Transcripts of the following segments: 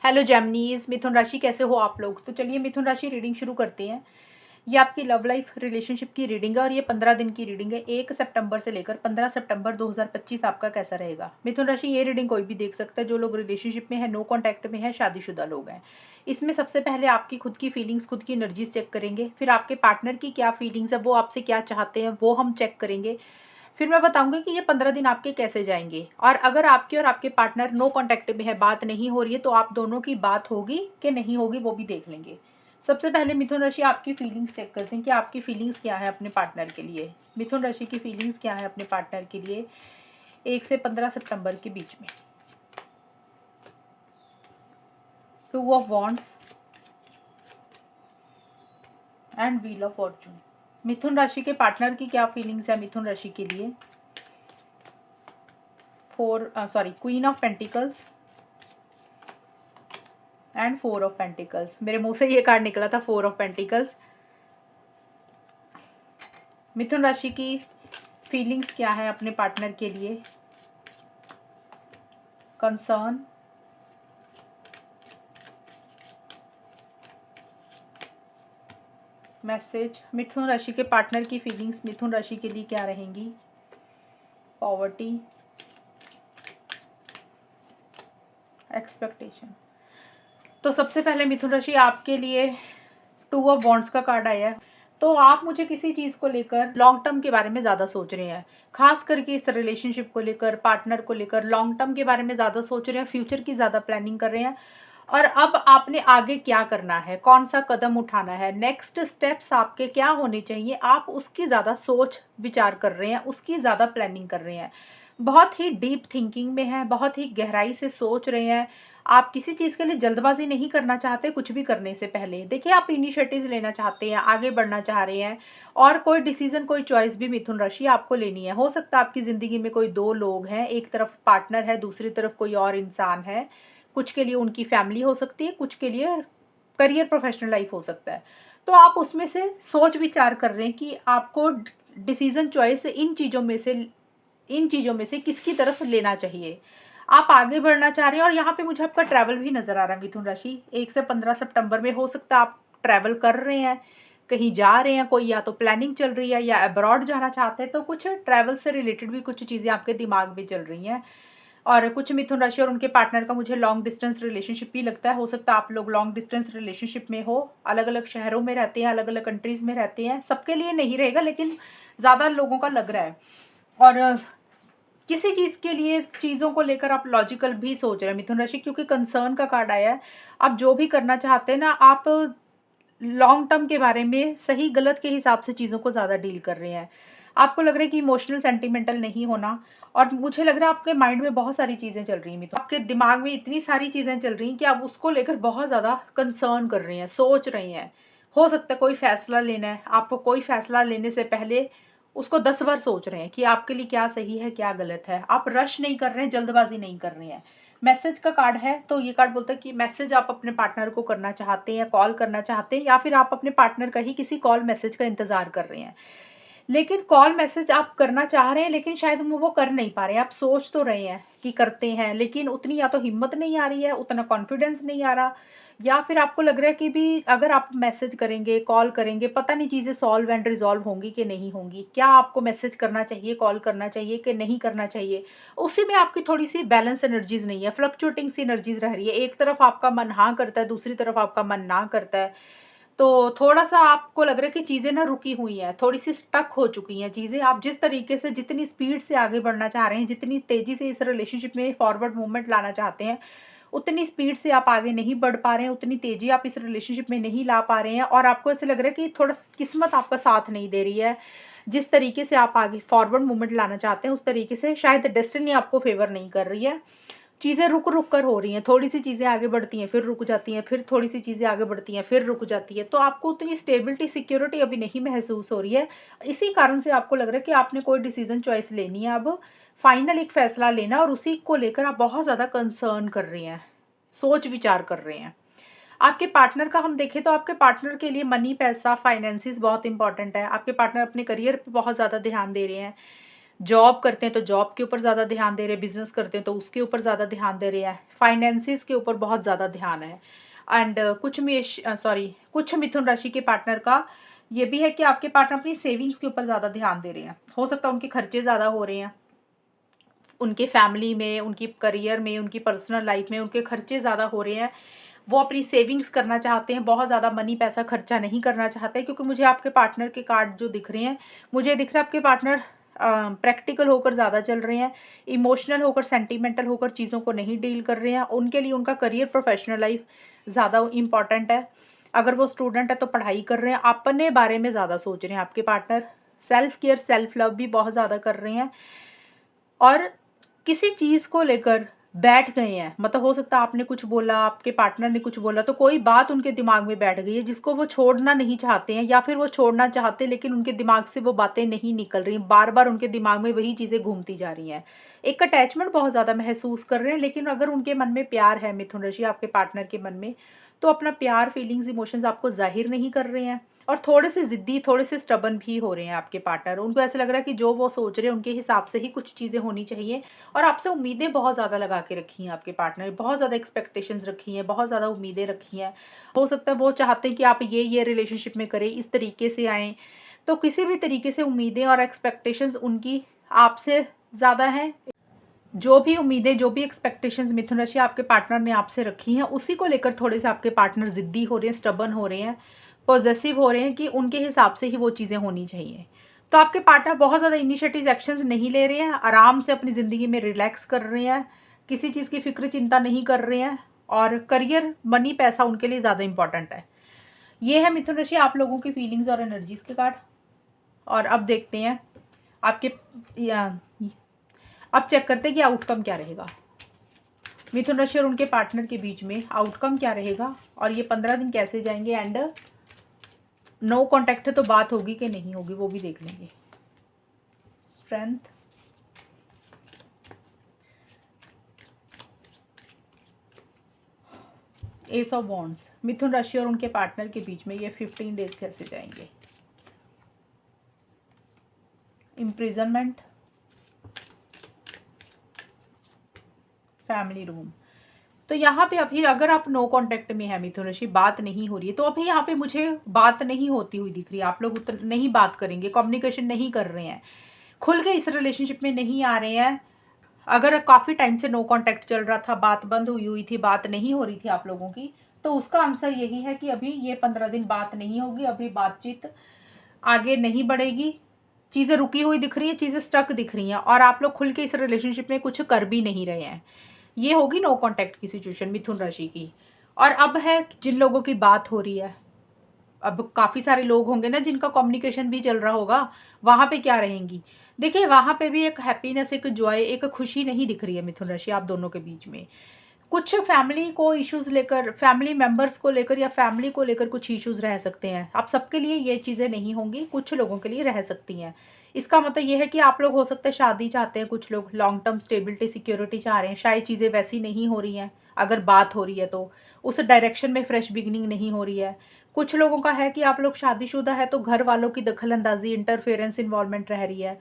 Hello जेमिनीज, मिथुन राशि कैसे हो आप लोग। तो चलिए मिथुन राशि रीडिंग शुरू करते हैं। ये आपकी लव लाइफ रिलेशनशिप की रीडिंग है और ये 15 दिन की रीडिंग है। 1 सितंबर से लेकर 15 सितंबर 2025 आपका कैसा रहेगा। मिथुन राशि ये रीडिंग कोई भी देख सकता है, जो लोग रिलेशनशिप में है, नो कॉन्टैक्ट में है, शादीशुदा लोग हैं। इसमें सबसे पहले आपकी खुद की फीलिंग्स, खुद की एनर्जीज चेक करेंगे। फिर आपके पार्टनर की क्या फीलिंग्स है, वो आपसे क्या चाहते हैं, वो हम चेक करेंगे। फिर मैं बताऊंगी कि ये 15 दिन आपके कैसे जाएंगे। और अगर आपके और आपके पार्टनर नो कांटेक्ट में है, बात नहीं हो रही है, तो आप दोनों की बात होगी कि नहीं होगी वो भी देख लेंगे। सबसे पहले मिथुन राशि आपकी फीलिंग्स चेक करते हैं कि आपकी फीलिंग्स क्या है अपने पार्टनर के लिए। मिथुन राशि की फीलिंग्स क्या है अपने पार्टनर के लिए 1 से 15 सितंबर के बीच में। 2 of wands and wheel of fortune. मिथुन राशि के पार्टनर की क्या फीलिंग्स है मिथुन राशि के लिए। Queen of pentacles and 4 of pentacles. मेरे मुंह से ये कार्ड निकला था, 4 ऑफ पेंटिकल्स। मिथुन राशि की फीलिंग्स क्या है अपने पार्टनर के लिए। Concern, message. मिथुन राशि के पार्टनर की फीलिंग्स मिथुन राशि के लिए क्या रहेंगी। Poverty, expectation. तो सबसे पहले मिथुन राशि आपके लिए 2 ऑफ वॉन्ड्स का कार्ड आया है। तो आप मुझे किसी चीज़ को लेकर लॉन्ग टर्म के बारे में ज़्यादा सोच रहे हैं, खास करके इस रिलेशनशिप को लेकर, पार्टनर को लेकर लॉन्ग टर्म के बारे में ज़्यादा सोच रहे हैं, फ्यूचर की ज़्यादा प्लानिंग कर रहे हैं। और अब आपने आगे क्या करना है, कौन सा कदम उठाना है, नेक्स्ट स्टेप्स आपके क्या होने चाहिए, आप उसकी ज़्यादा सोच विचार कर रहे हैं, उसकी ज़्यादा प्लानिंग कर रहे हैं। बहुत ही डीप थिंकिंग में है, बहुत ही गहराई से सोच रहे हैं। आप किसी चीज़ के लिए जल्दबाजी नहीं करना चाहते। कुछ भी करने से पहले देखिए, आप इनिशिएटिव लेना चाहते हैं, आगे बढ़ना चाह रहे हैं। और कोई डिसीजन, कोई चॉइस भी मिथुन राशि आपको लेनी है। हो सकता है आपकी ज़िंदगी में कोई 2 लोग हैं, एक तरफ पार्टनर है, दूसरी तरफ कोई और इंसान है। कुछ के लिए उनकी फैमिली हो सकती है, कुछ के लिए करियर, प्रोफेशनल लाइफ हो सकता है। तो आप उसमें से सोच विचार कर रहे हैं कि आपको डिसीजन, चॉइस इन चीज़ों में से किसकी तरफ लेना चाहिए। आप आगे बढ़ना चाह रहे हैं और यहाँ पे मुझे आपका ट्रैवल भी नज़र आ रहा है मिथुन राशि। 1 से 15 सितंबर में हो सकता है आप ट्रैवल कर रहे हैं, कहीं जा रहे हैं, कोई या तो प्लानिंग चल रही है या अब्रॉड जाना चाहते हैं। तो कुछ ट्रैवल से रिलेटेड भी कुछ चीज़ें आपके दिमाग में चल रही हैं। और कुछ मिथुन राशि और उनके पार्टनर का मुझे लॉन्ग डिस्टेंस रिलेशनशिप भी लगता है। हो सकता है आप लोग लॉन्ग डिस्टेंस रिलेशनशिप में हो, अलग अलग शहरों में रहते हैं, अलग अलग कंट्रीज़ में रहते हैं। सबके लिए नहीं रहेगा, लेकिन ज़्यादा लोगों का लग रहा है। और किसी चीज़ के लिए, चीज़ों को लेकर आप लॉजिकल भी सोच रहे हैं मिथुन राशि, क्योंकि कंसर्न का कार्ड आया है। आप जो भी करना चाहते हैं ना, आप लॉन्ग टर्म के बारे में सही गलत के हिसाब से चीज़ों को ज़्यादा डील कर रहे हैं। आपको लग रहा है कि इमोशनल सेंटिमेंटल नहीं होना। और मुझे लग रहा है आपके माइंड में बहुत सारी चीज़ें चल रही हैं मिथुन, आपके दिमाग में इतनी सारी चीज़ें चल रही हैं कि आप उसको लेकर बहुत ज़्यादा कंसर्न कर रहे हैं, सोच रहे हैं। हो सकता है कोई फैसला लेना है, आपको कोई फैसला लेने से पहले उसको 10 बार सोच रहे हैं कि आपके लिए क्या सही है, क्या गलत है। आप रश नहीं कर रहे हैं, जल्दबाजी नहीं कर रहे हैं। मैसेज का कार्ड है, तो ये कार्ड बोलता है कि मैसेज आप अपने पार्टनर को करना चाहते हैं, कॉल करना चाहते हैं, या फिर आप अपने पार्टनर का ही किसी कॉल मैसेज का इंतजार कर रहे हैं। लेकिन कॉल मैसेज आप करना चाह रहे हैं, लेकिन शायद वो कर नहीं पा रहे हैं। आप सोच तो रहे हैं कि करते हैं, लेकिन उतनी या तो हिम्मत नहीं आ रही है, उतना कॉन्फिडेंस नहीं आ रहा, या फिर आपको लग रहा है कि भी अगर आप मैसेज करेंगे, कॉल करेंगे, पता नहीं चीज़ें सॉल्व एंड रिजॉल्व होंगी कि नहीं होंगी। क्या आपको मैसेज करना चाहिए, कॉल करना चाहिए कि नहीं करना चाहिए। उसी में आपकी थोड़ी सी बैलेंस एनर्जीज नहीं है, फ्लक्चुएटिंग सी एनर्जीज रह रही है। एक तरफ आपका मन हाँ करता है, दूसरी तरफ आपका मन ना करता है। तो थोड़ा-सा आपको लग रहा है कि चीज़ें ना रुकी हुई हैं, थोड़ी-सी स्टक हो चुकी हैं चीज़ें। आप जिस तरीके से, जितनी स्पीड से आगे बढ़ना चाह रहे हैं, जितनी तेज़ी से इस रिलेशनशिप में फॉरवर्ड मूवमेंट लाना चाहते हैं, उतनी स्पीड से आप आगे नहीं बढ़ पा रहे हैं, उतनी तेज़ी आप इस रिलेशनशिप में नहीं ला पा रहे हैं। और आपको ऐसे लग रहा है कि थोड़ा किस्मत आपका साथ नहीं दे रही है। जिस तरीके से आप आगे फॉरवर्ड मूवमेंट लाना चाहते हैं, उस तरीके से शायद डेस्टिनी आपको फ़ेवर नहीं कर रही है। चीज़ें रुक-रुक कर हो रही हैं, थोड़ी-सी चीज़ें आगे बढ़ती हैं, फिर रुक जाती हैं, फिर थोड़ी-सी चीज़ें आगे बढ़ती हैं, फिर रुक जाती है। तो आपको उतनी स्टेबिलिटी, सिक्योरिटी अभी नहीं महसूस हो रही है। इसी कारण से आपको लग रहा है कि आपने कोई डिसीज़न चॉइस लेनी है अब, फाइनल एक फ़ैसला लेना है, और उसी को लेकर आप बहुत ज़्यादा कंसर्न कर रहे हैं, सोच-विचार कर रहे हैं। आपके पार्टनर का हम देखें तो आपके पार्टनर के लिए मनी, पैसा, फाइनेंसेस बहुत इंपॉर्टेंट है। आपके पार्टनर अपने करियर पे बहुत ज़्यादा ध्यान दे रहे हैं। जॉब करते हैं तो जॉब के ऊपर ज़्यादा ध्यान दे रहे हैं, बिज़नेस करते हैं तो उसके ऊपर ज़्यादा ध्यान दे रहे हैं, फाइनेंसिस के ऊपर बहुत ज़्यादा ध्यान है। एंड कुछ मिथुन राशि के पार्टनर का ये भी है कि आपके पार्टनर अपनी सेविंग्स के ऊपर ज़्यादा ध्यान दे रहे हैं। हो सकता है उनके खर्चे ज़्यादा हो रहे हैं, उनके फैमिली में, उनकी करियर में, उनकी पर्सनल लाइफ में उनके खर्चे ज़्यादा हो रहे हैं। वो अपनी सेविंग्स करना चाहते हैं, बहुत ज़्यादा मनी पैसा खर्चा नहीं करना चाहते, क्योंकि मुझे आपके पार्टनर के कार्ड जो दिख रहे हैं, मुझे दिख रहा है आपके पार्टनर प्रैक्टिकल होकर ज़्यादा चल रहे हैं, इमोशनल होकर, सेंटिमेंटल होकर चीज़ों को नहीं डील कर रहे हैं। उनके लिए उनका करियर, प्रोफेशनल लाइफ ज़्यादा इम्पॉर्टेंट है। अगर वो स्टूडेंट है तो पढ़ाई कर रहे हैं, अपने बारे में ज़्यादा सोच रहे हैं आपके partner. Self care, self love भी बहुत ज़्यादा कर रहे हैं, और किसी चीज़ को लेकर बैठ गए हैं। मतलब हो सकता है आपने कुछ बोला, आपके पार्टनर ने कुछ बोला, तो कोई बात उनके दिमाग में बैठ गई है जिसको वो छोड़ना नहीं चाहते हैं, या फिर वो छोड़ना चाहते हैं लेकिन उनके दिमाग से वो बातें नहीं निकल रही, बार बार उनके दिमाग में वही चीज़ें घूमती जा रही हैं। एक अटैचमेंट बहुत ज़्यादा महसूस कर रहे हैं, लेकिन अगर उनके मन में प्यार है, मिथुन राशि आपके पार्टनर के मन में, तो अपना प्यार, फीलिंग्स, इमोशंस आपको जाहिर नहीं कर रहे हैं। और थोड़े से ज़िद्दी, थोड़े से स्टबर्न भी हो रहे हैं आपके पार्टनर। उनको ऐसा लग रहा है कि जो वो सोच रहे हैं उनके हिसाब से ही कुछ चीज़ें होनी चाहिए, और आपसे उम्मीदें बहुत ज़्यादा लगा के रखी हैं आपके पार्टनर ने, बहुत ज़्यादा एक्सपेक्टेशंस रखी हैं, बहुत ज़्यादा उम्मीदें रखी हैं। हो सकता है वो चाहते हैं कि आप ये रिलेशनशिप में करें, इस तरीके से आएँ। तो किसी भी तरीके से उम्मीदें और एक्सपेक्टेशंस उनकी आपसे ज़्यादा हैं। जो भी उम्मीदें, जो भी एक्सपेक्टेशंस मिथुन राशि आपके पार्टनर ने आपसे रखी हैं, उसी को लेकर थोड़े से आपके पार्टनर ज़िद्दी हो रहे हैं, स्टबर्न हो रहे हैं, पॉसेसिव हो रहे हैं कि उनके हिसाब से ही वो चीज़ें होनी चाहिए। तो आपके पार्टनर बहुत ज़्यादा इनिशिएटिव, एक्शंस नहीं ले रहे हैं, आराम से अपनी ज़िंदगी में रिलैक्स कर रहे हैं, किसी चीज़ की फ़िक्र चिंता नहीं कर रहे हैं, और करियर, मनी, पैसा उनके लिए ज़्यादा इंपॉर्टेंट है। ये है मिथुन राशि आप लोगों की फीलिंग्स और एनर्जीज़ के कार्ड। और अब देखते हैं आपके या अब चेक करते हैं कि आउटकम क्या रहेगा मिथुन राशि और उनके पार्टनर के बीच में। आउटकम क्या रहेगा और ये 15 दिन कैसे जाएंगे, एंड नो कॉन्टैक्ट है तो बात होगी कि नहीं होगी वो भी देख लेंगे। स्ट्रेंथ, एस ऑफ वॉन्ड्स, मिथुन राशि और उनके पार्टनर के बीच में ये 15 डेज कैसे जाएंगे। Imprisonment, family room. तो यहाँ पे अभी अगर आप नो कांटेक्ट में है मिथुन राशि, बात नहीं हो रही है, तो अभी यहाँ पे मुझे बात नहीं होती हुई दिख रही है। आप लोग नहीं बात करेंगे, कम्युनिकेशन नहीं कर रहे हैं, खुल के इस रिलेशनशिप में नहीं आ रहे हैं। अगर काफ़ी टाइम से नो कांटेक्ट चल रहा था, बात बंद हुई हुई थी, बात नहीं हो रही थी आप लोगों की, तो उसका आंसर यही है कि अभी ये 15 दिन बात नहीं होगी, अभी बातचीत आगे नहीं बढ़ेगी। चीज़ें रुकी हुई दिख रही हैं, चीज़ें स्टक दिख रही हैं, और आप लोग खुल के इस रिलेशनशिप में कुछ कर भी नहीं रहे हैं। ये होगी नो कांटेक्ट की सिचुएशन मिथुन राशि की। और अब है जिन लोगों की बात हो रही है, अब काफ़ी सारे लोग होंगे ना जिनका कम्युनिकेशन भी चल रहा होगा, वहाँ पे क्या रहेंगी। देखिए वहाँ पे भी एक हैप्पीनेस, एक जॉय, एक खुशी नहीं दिख रही है मिथुन राशि आप दोनों के बीच में। कुछ फैमिली को इश्यूज लेकर, फैमिली मेंबर्स को लेकर या फैमिली को लेकर कुछ इश्यूज रह सकते हैं। अब सबके लिए ये चीज़ें नहीं होंगी, कुछ लोगों के लिए रह सकती हैं। इसका मतलब ये है कि आप लोग हो सकता है शादी चाहते हैं, कुछ लोग लॉन्ग टर्म स्टेबिलिटी, सिक्योरिटी चाह रहे हैं, शायद चीज़ें वैसी नहीं हो रही हैं। अगर बात हो रही है तो उस डायरेक्शन में फ्रेश बिगिनिंग नहीं हो रही है। कुछ लोगों का है कि आप लोग शादीशुदा है तो घर वालों की दखल अंदाजी, इंटरफेरेंस, इन्वॉल्वमेंट रह रही है।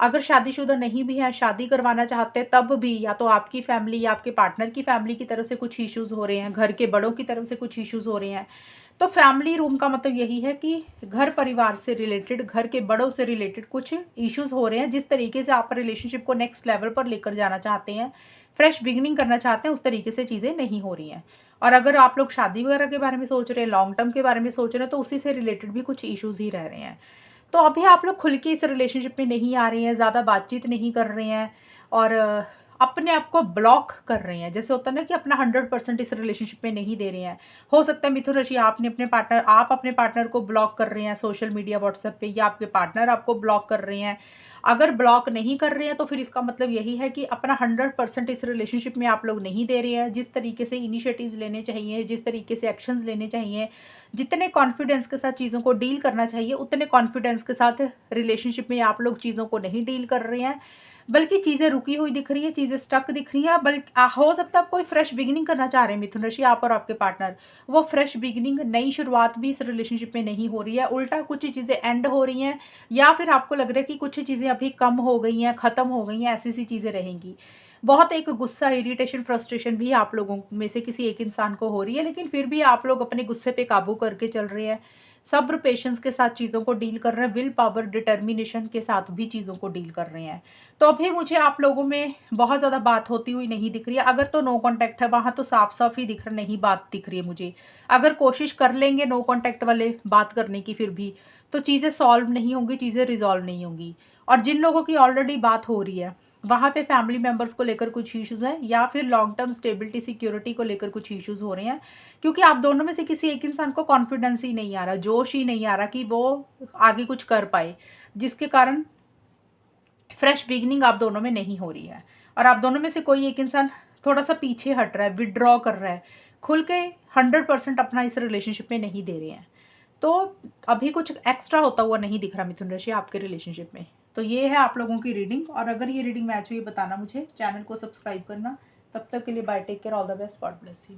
अगर शादीशुदा नहीं भी हैं, शादी करवाना चाहते हैं, तब भी या तो आपकी फैमिली या आपके पार्टनर की फैमिली की तरफ से कुछ इश्यूज़ हो रहे हैं, घर के बड़ों की तरफ से कुछ इश्यूज़ हो रहे हैं। तो फैमिली रूम का मतलब यही है कि घर परिवार से रिलेटेड, घर के बड़ों से रिलेटेड कुछ इश्यूज़ हो रहे हैं। जिस तरीके से आप रिलेशनशिप को नेक्स्ट लेवल पर लेकर जाना चाहते हैं, फ्रेश बिगिनिंग करना चाहते हैं, उस तरीके से चीज़ें नहीं हो रही हैं। और अगर आप लोग शादी वगैरह के बारे में सोच रहे हैं, लॉन्ग टर्म के बारे में सोच रहे हैं, तो उसी से रिलेटेड भी कुछ इश्यूज़ ही रह रहे हैं। तो अभी आप लोग खुल के इस रिलेशनशिप में नहीं आ रहे हैं, ज़्यादा बातचीत नहीं कर रहे हैं, और अपने आप को ब्लॉक कर रहे हैं। जैसे होता है ना कि अपना 100% इस रिलेशनशिप में नहीं दे रहे हैं। हो सकता है मिथुन राशि आप अपने पार्टनर को ब्लॉक कर रहे हैं सोशल मीडिया, व्हाट्सएप पे, या आपके पार्टनर आपको ब्लॉक कर रहे हैं। अगर ब्लॉक नहीं कर रहे हैं तो फिर इसका मतलब यही है कि अपना 100% इस रिलेशनशिप में आप लोग नहीं दे रहे हैं। जिस तरीके से इनिशिएटिव्स लेने चाहिए, जिस तरीके से एक्शंस लेने चाहिए, जितने कॉन्फिडेंस के साथ चीज़ों को डील करना चाहिए, उतने कॉन्फिडेंस के साथ रिलेशनशिप में आप लोग चीज़ों को नहीं डील कर रहे हैं। बल्कि चीज़ें रुकी हुई दिख रही है, चीज़ें स्टक दिख रही हैं, बल्कि हो सकता है आप कोई फ्रेश बिगिनिंग करना चाह रहे हैं मिथुन राशि, आप और आपके पार्टनर। वो फ्रेश बिगिनिंग, नई शुरुआत भी इस रिलेशनशिप में नहीं हो रही है, उल्टा कुछ चीज़ें एंड हो रही हैं, या फिर आपको लग रहा है कि कुछ चीज़ें अभी कम हो गई हैं, ख़त्म हो गई हैं, ऐसी-सी चीज़ें रहेंगी। बहुत एक गुस्सा, इरिटेशन, फ्रस्ट्रेशन भी आप लोगों में से किसी एक इंसान को हो रही है, लेकिन फिर भी आप लोग अपने गुस्से पे काबू करके चल रहे हैं। सब्र, पेशेंस के साथ चीज़ों को डील कर रहे हैं, विल पावर, डिटर्मिनेशन के साथ भी चीज़ों को डील कर रहे हैं। तो अभी मुझे आप लोगों में बहुत ज़्यादा बात होती हुई नहीं दिख रही है। अगर तो नो कॉन्टैक्ट है, वहाँ तो साफ-साफ ही दिख रहा, नहीं बात दिख रही है मुझे। अगर कोशिश कर लेंगे नो कॉन्टैक्ट वाले बात करने की फिर भी, तो चीज़ें सॉल्व नहीं होंगी, चीज़ें रिज़ॉल्व नहीं होंगी। और जिन लोगों की ऑलरेडी बात हो रही है, वहाँ पे फैमिली मेंबर्स को लेकर कुछ इश्यूज़ हैं, या फिर लॉन्ग टर्म स्टेबिलिटी, सिक्योरिटी को लेकर कुछ इश्यूज़ हो रहे हैं। क्योंकि आप दोनों में से किसी एक इंसान को कॉन्फिडेंस ही नहीं आ रहा, जोश ही नहीं आ रहा कि वो आगे कुछ कर पाए, जिसके कारण फ्रेश बिगिनिंग आप दोनों में नहीं हो रही है। और आप दोनों में से कोई एक इंसान थोड़ा-सा पीछे हट रहा है, विथड्रॉ कर रहा है, खुल के 100% अपना इस रिलेशनशिप में नहीं दे रहे हैं। तो अभी कुछ एक्स्ट्रा होता हुआ नहीं दिख रहा मिथुन राशि आपके रिलेशनशिप में। तो ये है आप लोगों की रीडिंग, और अगर ये रीडिंग मैच हुई बताना मुझे, चैनल को सब्सक्राइब करना। तब तक के लिए bye, take care, all the best, God bless you.